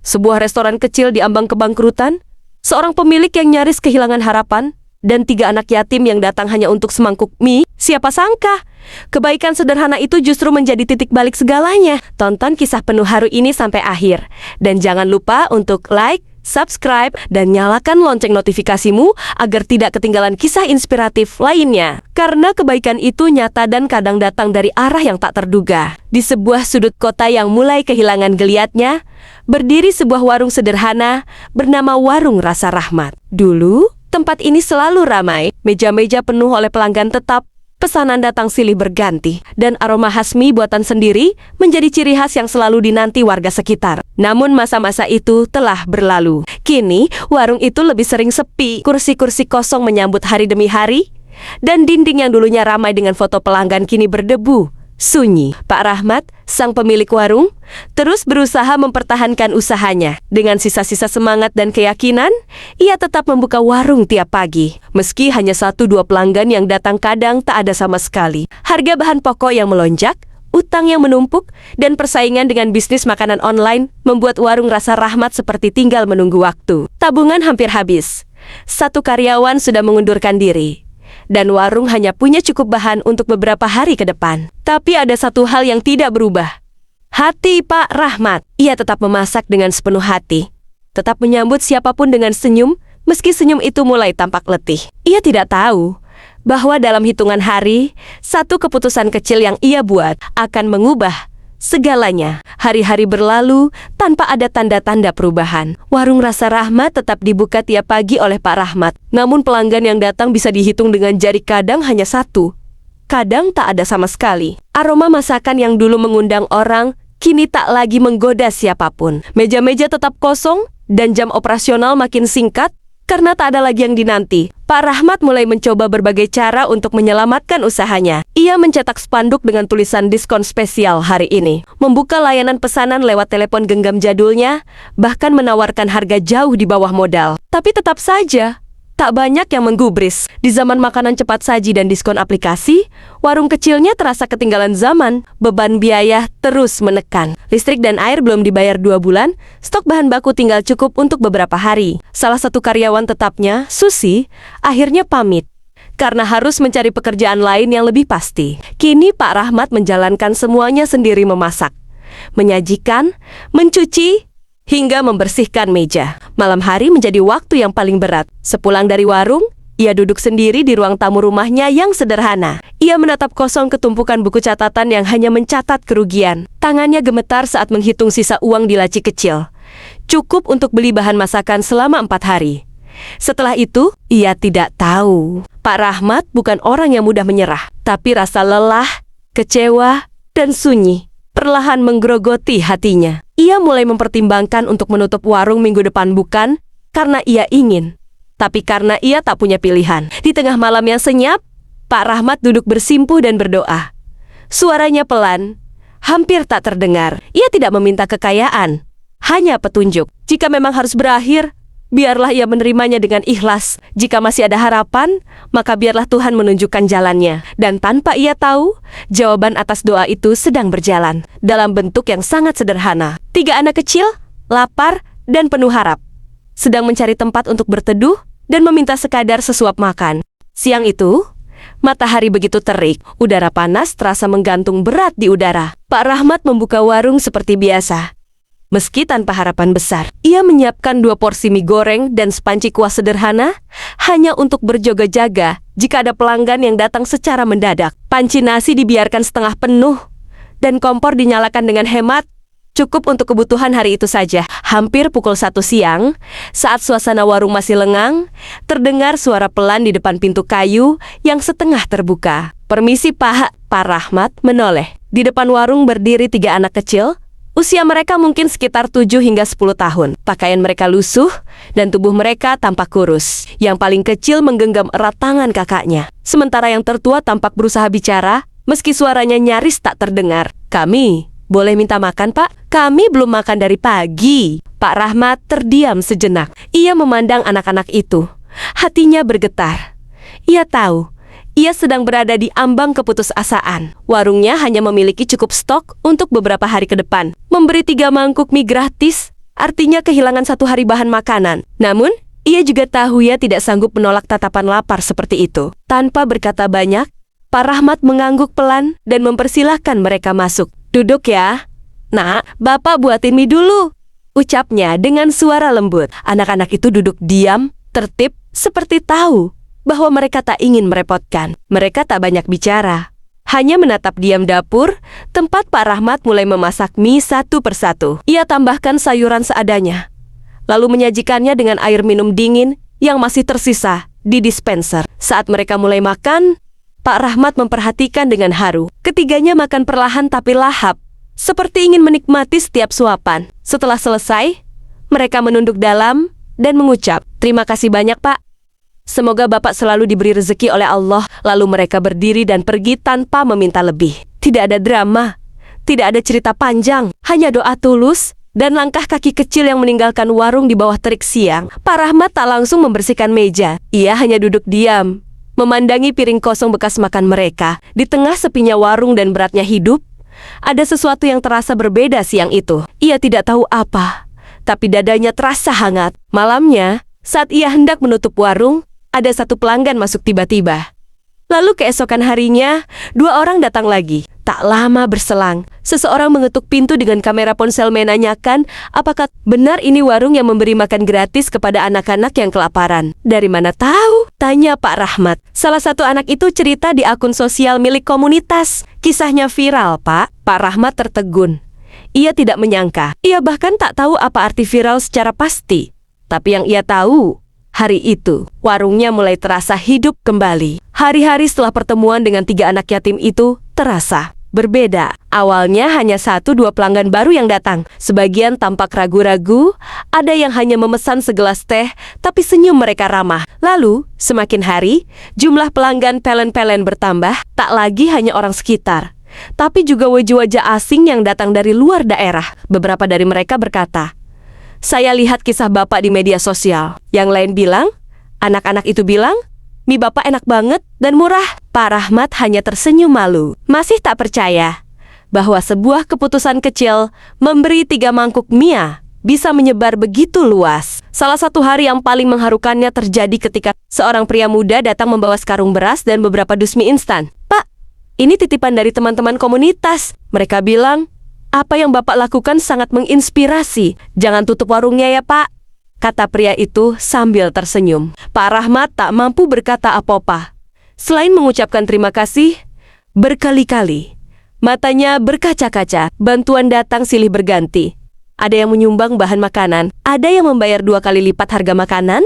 Sebuah restoran kecil di ambang kebangkrutan, seorang pemilik yang nyaris kehilangan harapan, dan 3 anak yatim yang datang hanya untuk semangkuk mie. Siapa sangka kebaikan sederhana itu justru menjadi titik balik segalanya. Tonton kisah penuh haru ini sampai akhir. Dan jangan lupa untuk like, subscribe, dan nyalakan lonceng notifikasimu agar tidak ketinggalan kisah inspiratif lainnya. Karena kebaikan itu nyata dan kadang datang dari arah yang tak terduga. Di sebuah sudut kota yang mulai kehilangan geliatnya, berdiri sebuah warung sederhana bernama Warung Rasa Rahmat. Dulu, tempat ini selalu ramai, meja-meja penuh oleh pelanggan tetap, pesanan datang silih berganti, dan aroma khas mie buatan sendiri menjadi ciri khas yang selalu dinanti warga sekitar. Namun masa-masa itu telah berlalu. Kini, warung itu lebih sering sepi, kursi-kursi kosong menyambut hari demi hari, dan dinding yang dulunya ramai dengan foto pelanggan kini berdebu, sunyi. Pak Rahmat, sang pemilik warung, terus berusaha mempertahankan usahanya. Dengan sisa-sisa semangat dan keyakinan, ia tetap membuka warung tiap pagi. Meski hanya 1-2 pelanggan yang datang, kadang tak ada sama sekali. Harga bahan pokok yang melonjak, utang yang menumpuk, dan persaingan dengan bisnis makanan online membuat Warung Rasa Rahmat seperti tinggal menunggu waktu. Tabungan hampir habis. 1 karyawan sudah mengundurkan diri. Dan warung hanya punya cukup bahan untuk beberapa hari ke depan. Tapi ada satu hal yang tidak berubah. Hati Pak Rahmat. Ia tetap memasak dengan sepenuh hati. Tetap menyambut siapapun dengan senyum, meski senyum itu mulai tampak letih. Ia tidak tahu bahwa dalam hitungan hari, 1 keputusan kecil yang ia buat akan mengubah segalanya. Hari-hari berlalu tanpa ada tanda-tanda perubahan. Warung Rasa Rahmat tetap dibuka tiap pagi oleh Pak Rahmat. Namun pelanggan yang datang bisa dihitung dengan jari, kadang hanya 1. Kadang tak ada sama sekali. Aroma masakan yang dulu mengundang orang, kini tak lagi menggoda siapapun. Meja-meja tetap kosong, dan jam operasional makin singkat, karena tak ada lagi yang dinanti. Pak Rahmat mulai mencoba berbagai cara untuk menyelamatkan usahanya. Ia mencetak spanduk dengan tulisan diskon spesial hari ini, membuka layanan pesanan lewat telepon genggam jadulnya, bahkan menawarkan harga jauh di bawah modal. Tapi tetap saja, tak banyak yang menggubris. Di zaman makanan cepat saji dan diskon aplikasi, warung kecilnya terasa ketinggalan zaman. Beban biaya terus menekan. Listrik dan air belum dibayar 2 bulan, stok bahan baku tinggal cukup untuk beberapa hari. Salah satu karyawan tetapnya, Susi, akhirnya pamit karena harus mencari pekerjaan lain yang lebih pasti. Kini Pak Rahmat menjalankan semuanya sendiri, memasak, menyajikan, mencuci, hingga membersihkan meja. Malam hari menjadi waktu yang paling berat. Sepulang dari warung, ia duduk sendiri di ruang tamu rumahnya yang sederhana. Ia menatap kosong ketumpukan buku catatan yang hanya mencatat kerugian. Tangannya gemetar saat menghitung sisa uang di laci kecil. Cukup untuk beli bahan masakan selama 4 hari. Setelah itu, ia tidak tahu. Pak Rahmat bukan orang yang mudah menyerah. Tapi rasa lelah, kecewa, dan sunyi perlahan menggerogoti hatinya. Ia mulai mempertimbangkan untuk menutup warung minggu depan, bukan karena ia ingin, tapi karena ia tak punya pilihan. Di tengah malam yang senyap, Pak Rahmat duduk bersimpuh dan berdoa. Suaranya pelan, hampir tak terdengar. Ia tidak meminta kekayaan, hanya petunjuk. Jika memang harus berakhir, biarlah ia menerimanya dengan ikhlas. Jika masih ada harapan, maka biarlah Tuhan menunjukkan jalannya. Dan tanpa ia tahu, jawaban atas doa itu sedang berjalan dalam bentuk yang sangat sederhana. 3 anak kecil, lapar, dan penuh harap, sedang mencari tempat untuk berteduh dan meminta sekadar sesuap makan. Siang itu, matahari begitu terik, udara panas terasa menggantung berat di udara. Pak Rahmat membuka warung seperti biasa. Meski tanpa harapan besar, ia menyiapkan 2 porsi mie goreng dan sepanci kuah sederhana, hanya untuk berjaga-jaga jika ada pelanggan yang datang secara mendadak. Panci nasi dibiarkan setengah penuh, dan kompor dinyalakan dengan hemat, cukup untuk kebutuhan hari itu saja. Hampir pukul 1 siang, saat suasana warung masih lengang, terdengar suara pelan di depan pintu kayu yang setengah terbuka. Permisi Pak. Pak Rahmat menoleh. Di depan warung berdiri 3 anak kecil. Usia mereka mungkin sekitar 7 hingga 10 tahun. Pakaian mereka lusuh dan tubuh mereka tampak kurus. Yang paling kecil menggenggam erat tangan kakaknya. Sementara yang tertua tampak berusaha bicara, meski suaranya nyaris tak terdengar. Kami boleh minta makan, Pak? Kami belum makan dari pagi. Pak Rahmat terdiam sejenak. Ia memandang anak-anak itu. Hatinya bergetar. Ia tahu ia sedang berada di ambang keputusasaan. Warungnya hanya memiliki cukup stok untuk beberapa hari ke depan. Memberi 3 mangkuk mie gratis artinya kehilangan satu hari bahan makanan. Namun, ia juga tahu ia tidak sanggup menolak tatapan lapar seperti itu. Tanpa berkata banyak, Pak Rahmat mengangguk pelan dan mempersilahkan mereka masuk. Duduk ya. Nak, Bapak buatin mie dulu, ucapnya dengan suara lembut. Anak-anak itu duduk diam, tertib, seperti tahu bahwa mereka tak ingin merepotkan. Mereka tak banyak bicara, hanya menatap diam dapur, tempat Pak Rahmat mulai memasak mie satu persatu. Ia tambahkan sayuran seadanya, lalu menyajikannya dengan air minum dingin yang masih tersisa di dispenser. Saat mereka mulai makan, Pak Rahmat memperhatikan dengan haru. Ketiganya makan perlahan tapi lahap, seperti ingin menikmati setiap suapan. Setelah selesai, mereka menunduk dalam dan mengucap, "Terima kasih banyak, Pak. Semoga Bapak selalu diberi rezeki oleh Allah." Lalu mereka berdiri dan pergi tanpa meminta lebih. Tidak ada drama, tidak ada cerita panjang, hanya doa tulus dan langkah kaki kecil yang meninggalkan warung di bawah terik siang. Pak Rahmat tak langsung membersihkan meja. Ia hanya duduk diam, memandangi piring kosong bekas makan mereka. Di tengah sepinya warung dan beratnya hidup, ada sesuatu yang terasa berbeda siang itu. Ia tidak tahu apa, tapi dadanya terasa hangat. Malamnya, saat ia hendak menutup warung, ada satu pelanggan masuk tiba-tiba. Lalu keesokan harinya, dua orang datang lagi. Tak lama berselang, seseorang mengetuk pintu dengan kamera ponsel menanyakan apakah benar ini warung yang memberi makan gratis kepada anak-anak yang kelaparan. "Dari mana tahu?" tanya Pak Rahmat. Salah satu anak itu cerita di akun sosial milik komunitas. Kisahnya viral, Pak. Pak Rahmat tertegun. Ia tidak menyangka. Ia bahkan tak tahu apa arti viral secara pasti. Tapi yang ia tahu, hari itu, warungnya mulai terasa hidup kembali. Hari-hari setelah pertemuan dengan tiga anak yatim itu terasa berbeda. Awalnya hanya 1-2 pelanggan baru yang datang. Sebagian tampak ragu-ragu, ada yang hanya memesan segelas teh, tapi senyum mereka ramah. Lalu, semakin hari, jumlah pelanggan pelen-pelen bertambah, tak lagi hanya orang sekitar, tapi juga wajah-wajah asing yang datang dari luar daerah. Beberapa dari mereka berkata, "Saya lihat kisah Bapak di media sosial." Yang lain bilang, anak-anak itu bilang, "Mie Bapak enak banget dan murah." Pak Rahmat hanya tersenyum malu. Masih tak percaya bahwa sebuah keputusan kecil memberi 3 mangkuk mie bisa menyebar begitu luas. Salah satu hari yang paling mengharukannya terjadi ketika seorang pria muda datang membawa sekarung beras dan beberapa dus mie instan. "Pak, ini titipan dari teman-teman komunitas." Mereka bilang, "Apa yang Bapak lakukan sangat menginspirasi. Jangan tutup warungnya ya, Pak," kata pria itu sambil tersenyum. Pak Rahmat tak mampu berkata apa-apa selain mengucapkan terima kasih berkali-kali. Matanya berkaca-kaca. Bantuan datang silih berganti. Ada yang menyumbang bahan makanan, ada yang membayar 2 kali lipat harga makanan,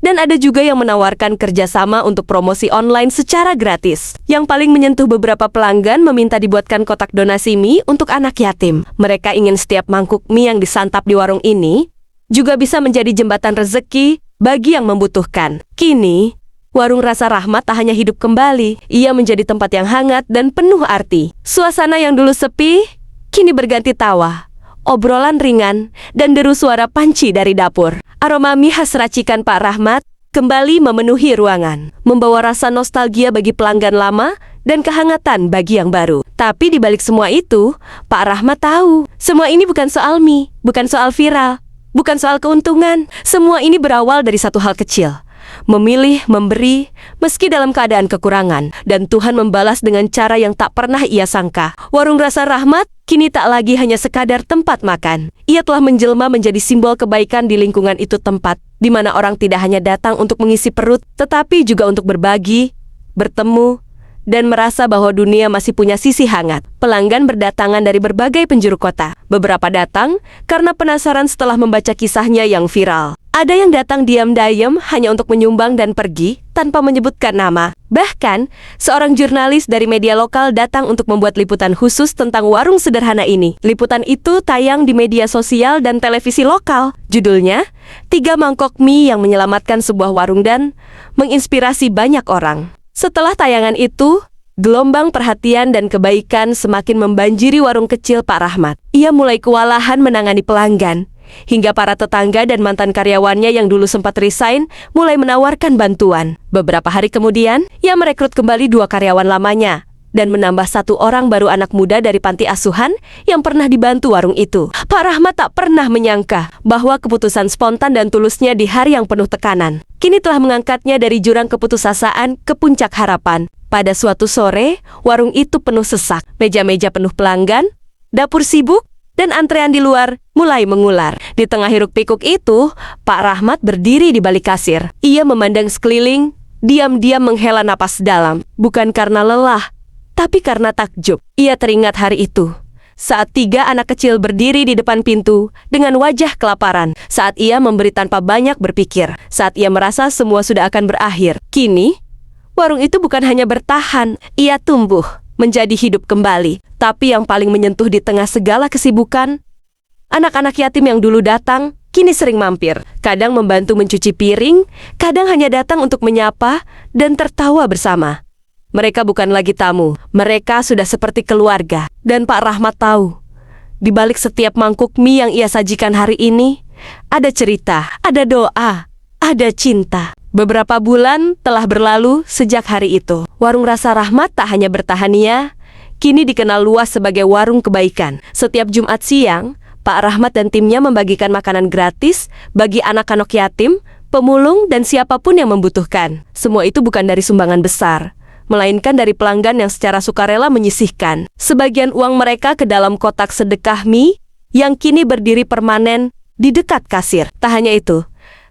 dan ada juga yang menawarkan kerjasama untuk promosi online secara gratis. Yang paling menyentuh beberapa pelanggan meminta dibuatkan kotak donasi mie untuk anak yatim. Mereka ingin setiap mangkuk mie yang disantap di warung ini juga bisa menjadi jembatan rezeki bagi yang membutuhkan. Kini, warung Rasa Rahmat tak hanya hidup kembali, ia menjadi tempat yang hangat dan penuh arti. Suasana yang dulu sepi, kini berganti tawa, obrolan ringan, dan deru suara panci dari dapur. Aroma mie khas racikan Pak Rahmat kembali memenuhi ruangan, membawa rasa nostalgia bagi pelanggan lama dan kehangatan bagi yang baru. Tapi di balik semua itu, Pak Rahmat tahu, semua ini bukan soal mie, bukan soal viral, bukan soal keuntungan. Semua ini berawal dari satu hal kecil. Memilih memberi meski dalam keadaan kekurangan, dan Tuhan membalas dengan cara yang tak pernah ia sangka. Warung Rasa Rahmat kini tak lagi hanya sekadar tempat makan. Ia telah menjelma menjadi simbol kebaikan di lingkungan itu, tempat di mana orang tidak hanya datang untuk mengisi perut, tetapi juga untuk berbagi, bertemu, dan merasa bahwa dunia masih punya sisi hangat. Pelanggan berdatangan dari berbagai penjuru kota. Beberapa datang karena penasaran setelah membaca kisahnya yang viral. Ada yang datang diam-diam hanya untuk menyumbang dan pergi tanpa menyebutkan nama. Bahkan, seorang jurnalis dari media lokal datang untuk membuat liputan khusus tentang warung sederhana ini. Liputan itu tayang di media sosial dan televisi lokal. Judulnya, 3 mangkok mie yang menyelamatkan sebuah warung dan menginspirasi banyak orang. Setelah tayangan itu, gelombang perhatian dan kebaikan semakin membanjiri warung kecil Pak Rahmat. Ia mulai kewalahan menangani pelanggan, hingga para tetangga dan mantan karyawannya yang dulu sempat resign mulai menawarkan bantuan. Beberapa hari kemudian, ia merekrut kembali 2 karyawan lamanya dan menambah satu orang baru anak muda dari panti asuhan yang pernah dibantu warung itu. Pak Rahmat tak pernah menyangka bahwa keputusan spontan dan tulusnya di hari yang penuh tekanan kini telah mengangkatnya dari jurang keputusasaan ke puncak harapan. Pada suatu sore, warung itu penuh sesak, meja-meja penuh pelanggan, dapur sibuk, dan antrean di luar mulai mengular. Di tengah hiruk-pikuk itu, Pak Rahmat berdiri di balik kasir. Ia memandang sekeliling, diam-diam menghela napas dalam. Bukan karena lelah, tapi karena takjub. Ia teringat hari itu, saat 3 anak kecil berdiri di depan pintu dengan wajah kelaparan. Saat ia memberi tanpa banyak berpikir. Saat ia merasa semua sudah akan berakhir. Kini, warung itu bukan hanya bertahan, ia tumbuh menjadi hidup kembali. Tapi yang paling menyentuh di tengah segala kesibukan, anak-anak yatim yang dulu datang, kini sering mampir. Kadang membantu mencuci piring, kadang hanya datang untuk menyapa dan tertawa bersama. Mereka bukan lagi tamu, mereka sudah seperti keluarga. Dan Pak Rahmat tahu, di balik setiap mangkuk mie yang ia sajikan hari ini, ada cerita, ada doa, ada cinta. Beberapa bulan telah berlalu sejak hari itu. Warung Rasa Rahmat tak hanya bertahan, kini dikenal luas sebagai warung kebaikan. Setiap Jumat siang, Pak Rahmat dan timnya membagikan makanan gratis bagi anak-anak yatim, pemulung, dan siapapun yang membutuhkan. Semua itu bukan dari sumbangan besar, melainkan dari pelanggan yang secara sukarela menyisihkan sebagian uang mereka ke dalam kotak sedekah mie yang kini berdiri permanen di dekat kasir. Tak hanya itu,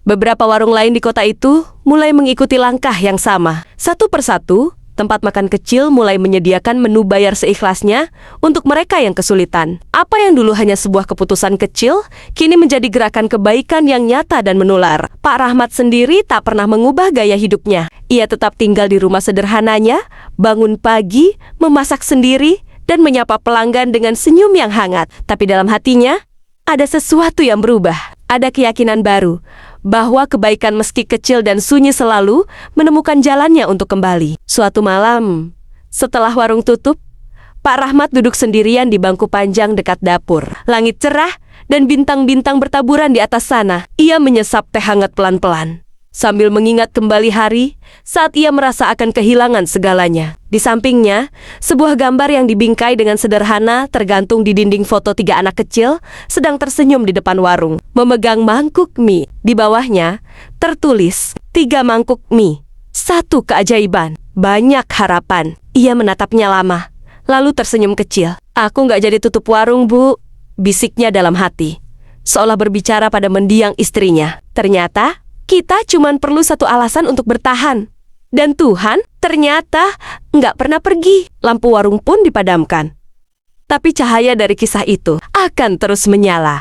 beberapa warung lain di kota itu mulai mengikuti langkah yang sama. Satu persatu, tempat makan kecil mulai menyediakan menu bayar seikhlasnya untuk mereka yang kesulitan. Apa yang dulu hanya sebuah keputusan kecil, kini menjadi gerakan kebaikan yang nyata dan menular. Pak Rahmat sendiri tak pernah mengubah gaya hidupnya. Ia tetap tinggal di rumah sederhananya, bangun pagi, memasak sendiri, dan menyapa pelanggan dengan senyum yang hangat. Tapi dalam hatinya, ada sesuatu yang berubah. Ada keyakinan baru bahwa kebaikan meski kecil dan sunyi selalu menemukan jalannya untuk kembali. Suatu malam, setelah warung tutup, Pak Rahmat duduk sendirian di bangku panjang dekat dapur. Langit cerah dan bintang-bintang bertaburan di atas sana. Ia menyesap teh hangat pelan-pelan, sambil mengingat kembali hari saat ia merasa akan kehilangan segalanya. Di sampingnya, sebuah gambar yang dibingkai dengan sederhana tergantung di dinding foto 3 anak kecil sedang tersenyum di depan warung, memegang mangkuk mie. Di bawahnya, tertulis, 3 mangkuk mie, 1 keajaiban, banyak harapan. Ia menatapnya lama, lalu tersenyum kecil. "Aku nggak jadi tutup warung, Bu," bisiknya dalam hati, seolah berbicara pada mendiang istrinya. Ternyata, kita cuma perlu satu alasan untuk bertahan. Dan Tuhan ternyata nggak pernah pergi. Lampu warung pun dipadamkan. Tapi cahaya dari kisah itu akan terus menyala.